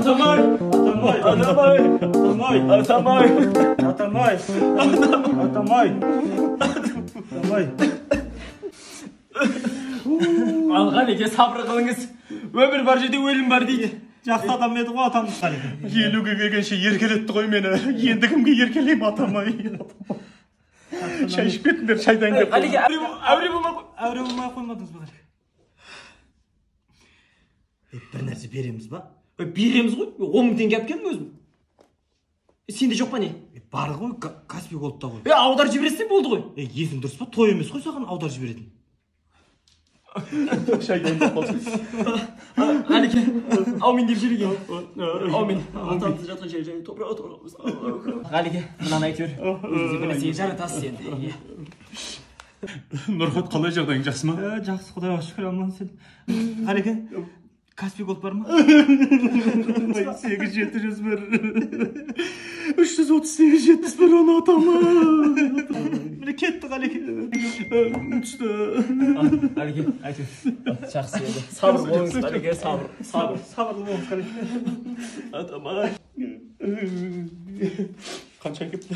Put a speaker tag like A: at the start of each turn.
A: Atamay. Atamay. Atamay. Atamay. Atamay. Atamay. Alğaliga sabır qılыңыз. Ömür var жерде өлім бар дейді. Жақсы адам еді ғой атамыз Қалига.
B: Елуге келгенше еркелетті ғой мені. Енді кімге еркелеймін Атамай. Шай ішіп кетіңдер, шайдан кеп.
A: Қалига, әуре болмай қоймадыңыз ба? Бір нәрсе береміз ба? Береміз ғой. 10 000 теңге алып келдім өзім. Сенде жоқ па не? Бар ғой, Каспий голдта ғой. Аударып жібересің болды ғой. Есің дұрыс па? Той емес қой саған аударып жіберетін.
B: Шайдан кеп болсын.
A: Қалига, аумин деп жүрген. Аумин. Атамыз жатқан жай топырақ отырғанбыз. Қалига, мынаны айтып жібер. Өзіңізге бір нәрсеге жаратасыз енді.
B: Нұрхат, қалай жағдайың, жақсы ма?
A: Жақсы, Құдайға шүкір, аман сен. Қалига, Каспий голд бар ма?
B: 8-700 бір. 338-70 бір оны Атамай.
A: Міне кетті Қалига.
B: Түсті.
A: Қалига, айтып. Жақсы еді. Сабыр болыңыз Қалига, сабыр. Сабырлы болыңыз Қалига.
B: Атамай. Қанша кетті?